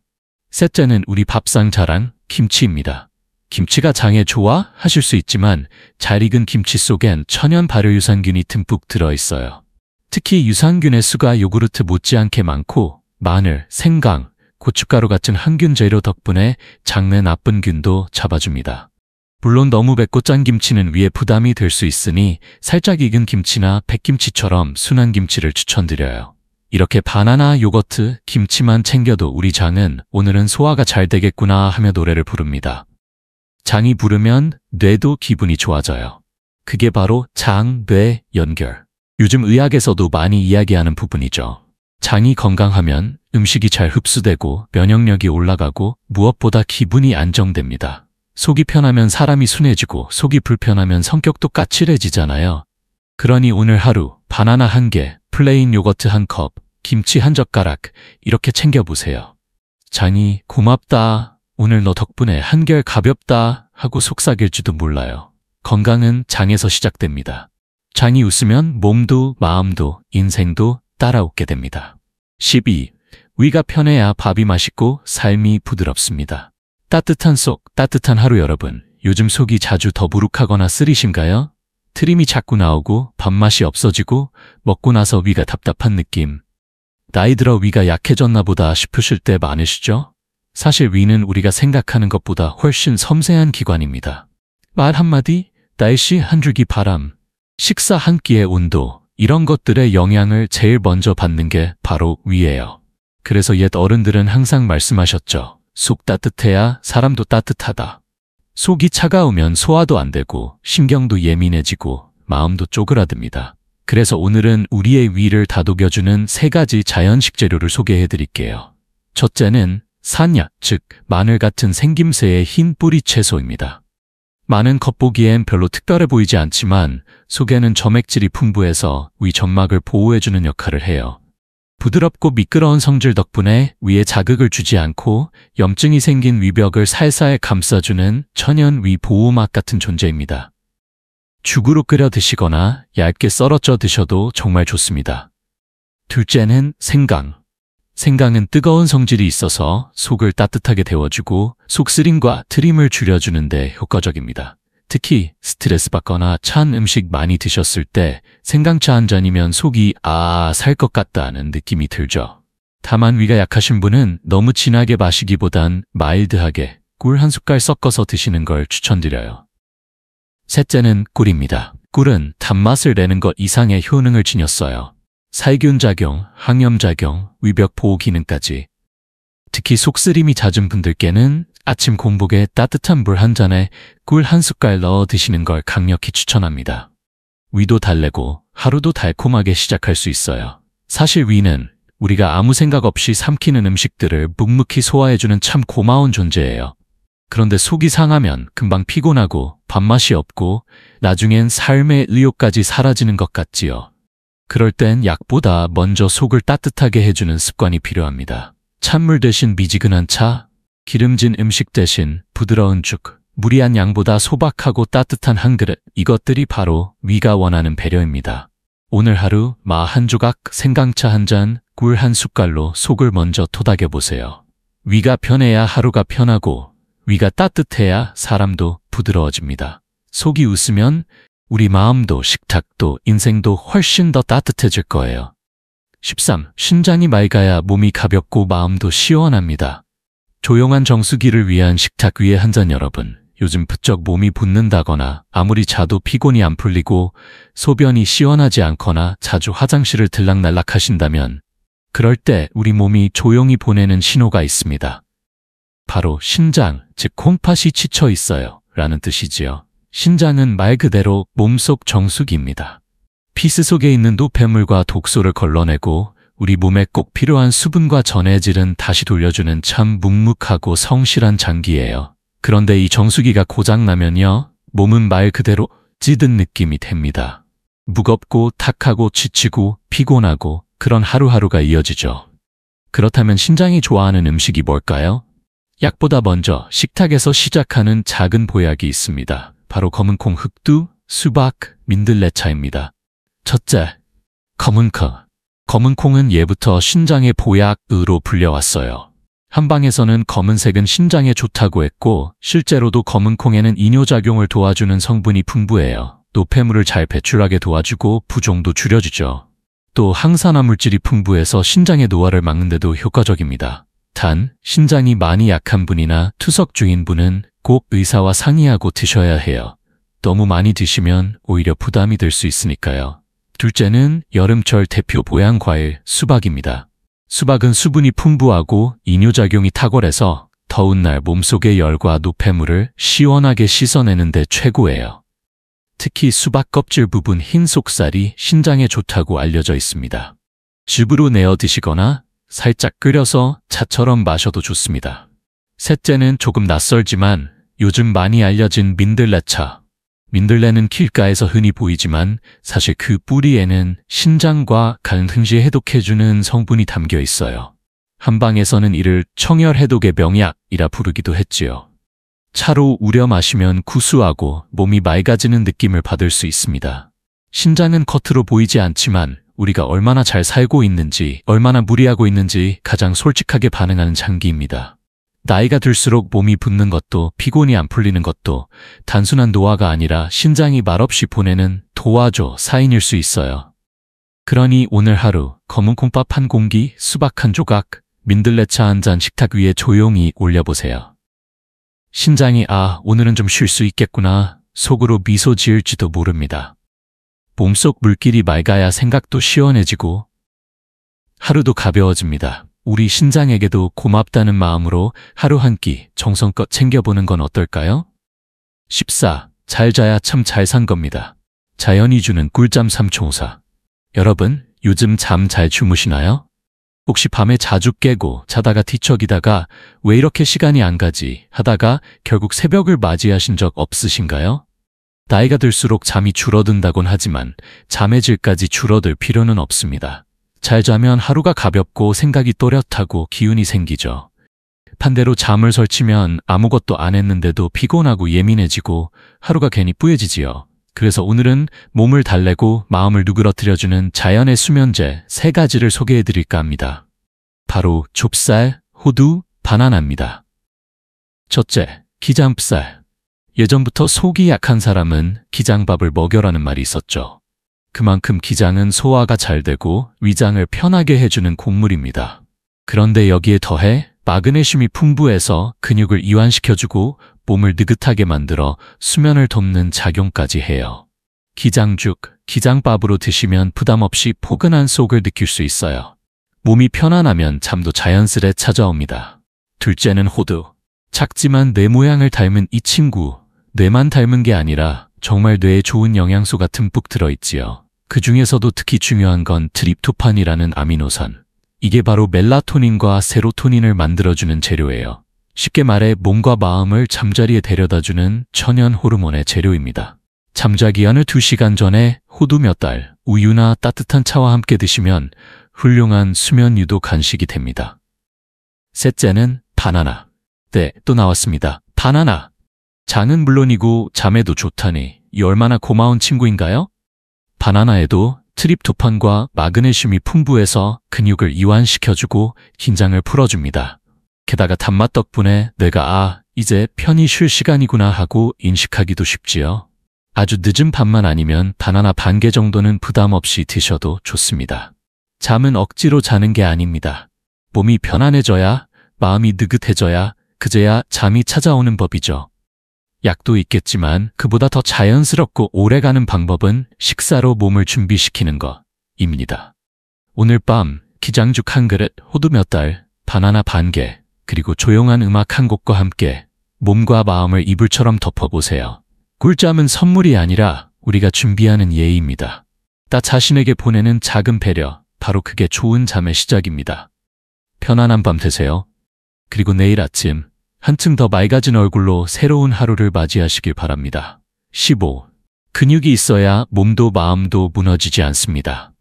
셋째는 우리 밥상 자랑, 김치입니다. 김치가 장에 좋아? 하실 수 있지만 잘 익은 김치 속엔 천연 발효유산균이 듬뿍 들어있어요. 특히 유산균의 수가 요구르트 못지않게 많고 마늘, 생강, 고춧가루 같은 항균 재료 덕분에 장내 나쁜 균도 잡아줍니다. 물론 너무 맵고 짠 김치는 위에 부담이 될 수 있으니 살짝 익은 김치나 백김치처럼 순한 김치를 추천드려요. 이렇게 바나나, 요거트, 김치만 챙겨도 우리 장은 오늘은 소화가 잘 되겠구나 하며 노래를 부릅니다. 장이 부르면 뇌도 기분이 좋아져요. 그게 바로 장, 뇌 연결. 요즘 의학에서도 많이 이야기하는 부분이죠. 장이 건강하면 음식이 잘 흡수되고 면역력이 올라가고 무엇보다 기분이 안정됩니다. 속이 편하면 사람이 순해지고 속이 불편하면 성격도 까칠해지잖아요. 그러니 오늘 하루 바나나 한 개, 플레인 요거트 한 컵, 김치 한 젓가락 이렇게 챙겨보세요. 장이 고맙다, 오늘 너 덕분에 한결 가볍다 하고 속삭일지도 몰라요. 건강은 장에서 시작됩니다. 장이 웃으면 몸도 마음도 인생도 따라 웃게 됩니다. 12. 위가 편해야 밥이 맛있고 삶이 부드럽습니다. 따뜻한 속, 따뜻한 하루 여러분, 요즘 속이 자주 더부룩하거나 쓰리신가요? 트림이 자꾸 나오고 밥맛이 없어지고 먹고 나서 위가 답답한 느낌. 나이 들어 위가 약해졌나 보다 싶으실 때 많으시죠? 사실 위는 우리가 생각하는 것보다 훨씬 섬세한 기관입니다. 말 한마디, 날씨 한 줄기 바람, 식사 한 끼의 온도, 이런 것들의 영향을 제일 먼저 받는 게 바로 위예요. 그래서 옛 어른들은 항상 말씀하셨죠. 속 따뜻해야 사람도 따뜻하다. 속이 차가우면 소화도 안 되고 신경도 예민해지고 마음도 쪼그라듭니다. 그래서 오늘은 우리의 위를 다독여주는 3가지 자연 식재료를 소개해 드릴게요. 첫째는 산약, 즉 마늘 같은 생김새의 흰 뿌리 채소입니다. 마는 겉보기엔 별로 특별해 보이지 않지만 속에는 점액질이 풍부해서 위 점막을 보호해주는 역할을 해요. 부드럽고 미끄러운 성질 덕분에 위에 자극을 주지 않고 염증이 생긴 위벽을 살살 감싸주는 천연 위 보호막 같은 존재입니다. 죽으로 끓여 드시거나 얇게 썰어쪄 드셔도 정말 좋습니다. 둘째는 생강. 생강은 뜨거운 성질이 있어서 속을 따뜻하게 데워주고 속쓰림과 트림을 줄여주는데 효과적입니다. 특히 스트레스 받거나 찬 음식 많이 드셨을 때 생강차 한 잔이면 속이 살 것 같다는 느낌이 들죠. 다만 위가 약하신 분은 너무 진하게 마시기보단 마일드하게 꿀 한 숟갈 섞어서 드시는 걸 추천드려요. 셋째는 꿀입니다. 꿀은 단맛을 내는 것 이상의 효능을 지녔어요. 살균작용, 항염작용, 위벽 보호 기능까지. 특히 속쓰림이 잦은 분들께는 아침 공복에 따뜻한 물 한 잔에 꿀 한 숟갈 넣어 드시는 걸 강력히 추천합니다. 위도 달래고 하루도 달콤하게 시작할 수 있어요. 사실 위는 우리가 아무 생각 없이 삼키는 음식들을 묵묵히 소화해주는 참 고마운 존재예요. 그런데 속이 상하면 금방 피곤하고 밥맛이 없고 나중엔 삶의 의욕까지 사라지는 것 같지요. 그럴 땐 약보다 먼저 속을 따뜻하게 해주는 습관이 필요합니다. 찬물 대신 미지근한 차, 기름진 음식 대신 부드러운 죽, 무리한 양보다 소박하고 따뜻한 한 그릇, 이것들이 바로 위가 원하는 배려입니다. 오늘 하루 마 한 조각, 생강차 한 잔, 꿀 한 숟갈로 속을 먼저 토닥여보세요. 위가 편해야 하루가 편하고 위가 따뜻해야 사람도 부드러워집니다. 속이 웃으면 우리 마음도 식탁도 인생도 훨씬 더 따뜻해질 거예요. 13. 신장이 맑아야 몸이 가볍고 마음도 시원합니다. 조용한 정수기를 위한 식탁 위에 한 잔 여러분. 요즘 부쩍 몸이 붓는다거나 아무리 자도 피곤이 안 풀리고 소변이 시원하지 않거나 자주 화장실을 들락날락 하신다면 그럴 때 우리 몸이 조용히 보내는 신호가 있습니다. 바로 신장, 즉 콩팥이 지쳐 있어요 라는 뜻이지요. 신장은 말 그대로 몸속 정수기입니다. 피스 속에 있는 노폐물과 독소를 걸러내고 우리 몸에 꼭 필요한 수분과 전해질은 다시 돌려주는 참 묵묵하고 성실한 장기예요. 그런데 이 정수기가 고장나면요, 몸은 말 그대로 찌든 느낌이 됩니다. 무겁고 탁하고 지치고 피곤하고 그런 하루하루가 이어지죠. 그렇다면 신장이 좋아하는 음식이 뭘까요? 약보다 먼저 식탁에서 시작하는 작은 보약이 있습니다. 바로 검은콩, 흑두, 수박, 민들레차입니다. 첫째, 검은콩. 검은콩은 예부터 신장의 보약으로 불려왔어요. 한방에서는 검은색은 신장에 좋다고 했고 실제로도 검은콩에는 이뇨작용을 도와주는 성분이 풍부해요. 노폐물을 잘 배출하게 도와주고 부종도 줄여주죠. 또 항산화 물질이 풍부해서 신장의 노화를 막는 데도 효과적입니다. 단, 신장이 많이 약한 분이나 투석 중인 분은 꼭 의사와 상의하고 드셔야 해요. 너무 많이 드시면 오히려 부담이 될 수 있으니까요. 둘째는 여름철 대표 보양과일 수박입니다. 수박은 수분이 풍부하고 이뇨작용이 탁월해서 더운 날 몸속의 열과 노폐물을 시원하게 씻어내는 데 최고예요. 특히 수박 껍질 부분 흰 속살이 신장에 좋다고 알려져 있습니다. 즙으로 내어 드시거나 살짝 끓여서 차처럼 마셔도 좋습니다. 셋째는 조금 낯설지만 요즘 많이 알려진 민들레차. 민들레는 길가에서 흔히 보이지만 사실 그 뿌리에는 신장과 간 등시 해독해주는 성분이 담겨 있어요. 한방에서는 이를 청열해독의 명약이라 부르기도 했지요. 차로 우려 마시면 구수하고 몸이 맑아지는 느낌을 받을 수 있습니다. 신장은 겉으로 보이지 않지만 우리가 얼마나 잘 살고 있는지, 얼마나 무리하고 있는지 가장 솔직하게 반응하는 장기입니다. 나이가 들수록 몸이 붓는 것도 피곤이 안 풀리는 것도 단순한 노화가 아니라 신장이 말없이 보내는 도와줘 사인일 수 있어요. 그러니 오늘 하루 검은 콩밥 한 공기, 수박 한 조각, 민들레차 한 잔 식탁 위에 조용히 올려보세요. 신장이 오늘은 좀 쉴 수 있겠구나 속으로 미소 지을지도 모릅니다. 몸속 물길이 맑아야 생각도 시원해지고 하루도 가벼워집니다. 우리 신장에게도 고맙다는 마음으로 하루 한 끼 정성껏 챙겨보는 건 어떨까요? 14. 잘 자야 참 잘 산 겁니다. 자연이 주는 꿀잠 3총사. 여러분, 요즘 잠 잘 주무시나요? 혹시 밤에 자주 깨고 자다가 뒤척이다가 왜 이렇게 시간이 안 가지 하다가 결국 새벽을 맞이하신 적 없으신가요? 나이가 들수록 잠이 줄어든다곤 하지만 잠의 질까지 줄어들 필요는 없습니다. 잘 자면 하루가 가볍고 생각이 또렷하고 기운이 생기죠. 반대로 잠을 설치면 아무것도 안 했는데도 피곤하고 예민해지고 하루가 괜히 뿌얘지지요. 그래서 오늘은 몸을 달래고 마음을 누그러뜨려주는 자연의 수면제 3가지를 소개해드릴까 합니다. 바로 좁쌀, 호두, 바나나입니다. 첫째, 기장쌀. 예전부터 속이 약한 사람은 기장밥을 먹여라는 말이 있었죠. 그만큼 기장은 소화가 잘 되고 위장을 편하게 해주는 곡물입니다. 그런데 여기에 더해 마그네슘이 풍부해서 근육을 이완시켜주고 몸을 느긋하게 만들어 수면을 돕는 작용까지 해요. 기장죽, 기장밥으로 드시면 부담 없이 포근한 속을 느낄 수 있어요. 몸이 편안하면 잠도 자연스레 찾아옵니다. 둘째는 호두. 작지만 뇌 모양을 닮은 이 친구, 뇌만 닮은 게 아니라 정말 뇌에 좋은 영양소가 듬뿍 들어있지요. 그 중에서도 특히 중요한 건 트립토판이라는 아미노산. 이게 바로 멜라토닌과 세로토닌을 만들어주는 재료예요. 쉽게 말해 몸과 마음을 잠자리에 데려다주는 천연 호르몬의 재료입니다. 잠자기 한 2시간 전에 호두 몇 알, 우유나 따뜻한 차와 함께 드시면 훌륭한 수면 유도 간식이 됩니다. 셋째는 바나나. 네, 또 나왔습니다. 바나나. 장은 물론이고 잠에도 좋다니 이 얼마나 고마운 친구인가요? 바나나에도 트립토판과 마그네슘이 풍부해서 근육을 이완시켜주고 긴장을 풀어줍니다. 게다가 단맛 덕분에 내가 이제 편히 쉴 시간이구나 하고 인식하기도 쉽지요. 아주 늦은 밤만 아니면 바나나 반 개 정도는 부담 없이 드셔도 좋습니다. 잠은 억지로 자는 게 아닙니다. 몸이 편안해져야, 마음이 느긋해져야 그제야 잠이 찾아오는 법이죠. 약도 있겠지만 그보다 더 자연스럽고 오래가는 방법은 식사로 몸을 준비시키는 것입니다. 오늘 밤 기장죽 한 그릇, 호두 몇 달, 바나나 반 개, 그리고 조용한 음악 한 곡과 함께 몸과 마음을 이불처럼 덮어보세요. 꿀잠은 선물이 아니라 우리가 준비하는 예의입니다. 나 자신에게 보내는 작은 배려, 바로 그게 좋은 잠의 시작입니다. 편안한 밤 되세요. 그리고 내일 아침 한층 더 맑아진 얼굴로 새로운 하루를 맞이하시길 바랍니다. 15. 근육이 있어야 몸도 마음도 무너지지 않습니다.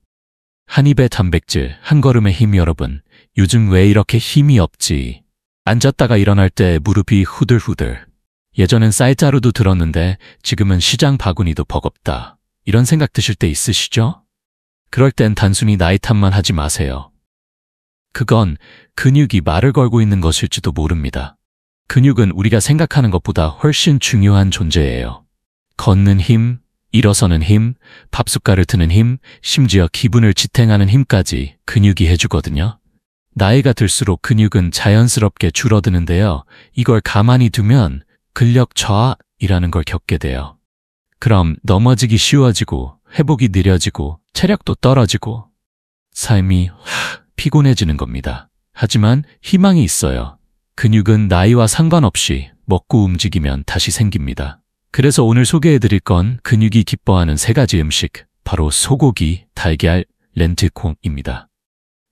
한 입의 단백질, 한 걸음의 힘. 여러분, 요즘 왜 이렇게 힘이 없지? 앉았다가 일어날 때 무릎이 후들후들. 예전엔 쌀자루도 들었는데 지금은 시장 바구니도 버겁다. 이런 생각 드실 때 있으시죠? 그럴 땐 단순히 나이 탓만 하지 마세요. 그건 근육이 말을 걸고 있는 것일지도 모릅니다. 근육은 우리가 생각하는 것보다 훨씬 중요한 존재예요. 걷는 힘, 일어서는 힘, 밥숟갈을 트는 힘, 심지어 기분을 지탱하는 힘까지 근육이 해주거든요. 나이가 들수록 근육은 자연스럽게 줄어드는데요. 이걸 가만히 두면 근력 저하이라는 걸 겪게 돼요. 그럼 넘어지기 쉬워지고 회복이 느려지고 체력도 떨어지고 삶이 피곤해지는 겁니다. 하지만 희망이 있어요. 근육은 나이와 상관없이 먹고 움직이면 다시 생깁니다. 그래서 오늘 소개해드릴 건 근육이 기뻐하는 3가지 음식, 바로 소고기, 달걀, 렌틸콩입니다.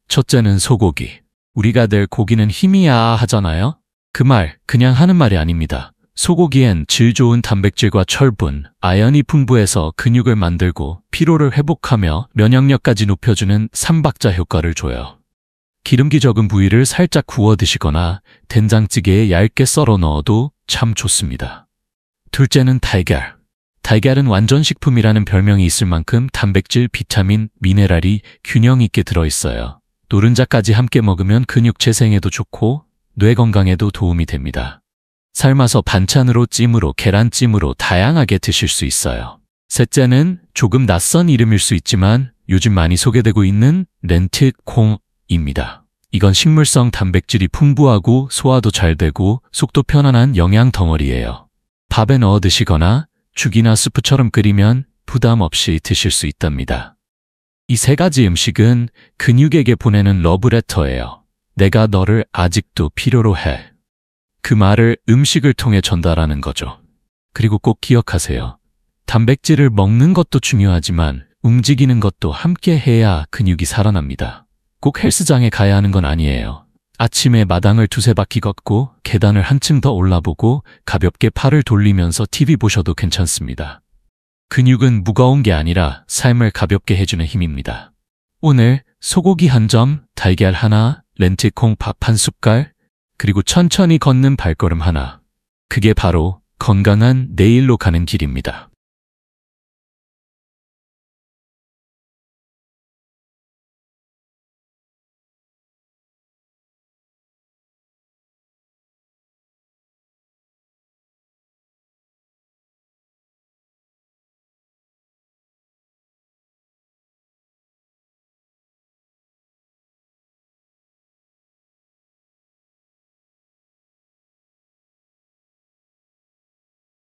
첫째는 소고기. 우리가 늘 고기는 힘이야 하잖아요. 그 말 그냥 하는 말이 아닙니다. 소고기엔 질 좋은 단백질과 철분, 아연이 풍부해서 근육을 만들고 피로를 회복하며 면역력까지 높여주는 3박자 효과를 줘요. 기름기 적은 부위를 살짝 구워 드시거나 된장찌개에 얇게 썰어 넣어도 참 좋습니다. 둘째는 달걀. 달걀은 완전식품이라는 별명이 있을 만큼 단백질, 비타민, 미네랄이 균형 있게 들어있어요. 노른자까지 함께 먹으면 근육 재생에도 좋고 뇌 건강에도 도움이 됩니다. 삶아서 반찬으로, 찜으로, 계란찜으로 다양하게 드실 수 있어요. 셋째는 조금 낯선 이름일 수 있지만 요즘 많이 소개되고 있는 렌틸콩입니다. 이건 식물성 단백질이 풍부하고 소화도 잘 되고 속도 편안한 영양 덩어리예요. 밥에 넣어 드시거나 죽이나 수프처럼 끓이면 부담 없이 드실 수 있답니다. 이 3가지 음식은 근육에게 보내는 러브레터예요. 내가 너를 아직도 필요로 해. 그 말을 음식을 통해 전달하는 거죠. 그리고 꼭 기억하세요. 단백질을 먹는 것도 중요하지만 움직이는 것도 함께 해야 근육이 살아납니다. 꼭 헬스장에 가야 하는 건 아니에요. 아침에 마당을 2-3바퀴 걷고 계단을 한층 더 올라보고 가볍게 팔을 돌리면서 TV 보셔도 괜찮습니다. 근육은 무거운 게 아니라 삶을 가볍게 해주는 힘입니다. 오늘 소고기 1점, 달걀 하나, 렌틸콩 밥 1숟갈, 그리고 천천히 걷는 발걸음 하나. 그게 바로 건강한 내일로 가는 길입니다.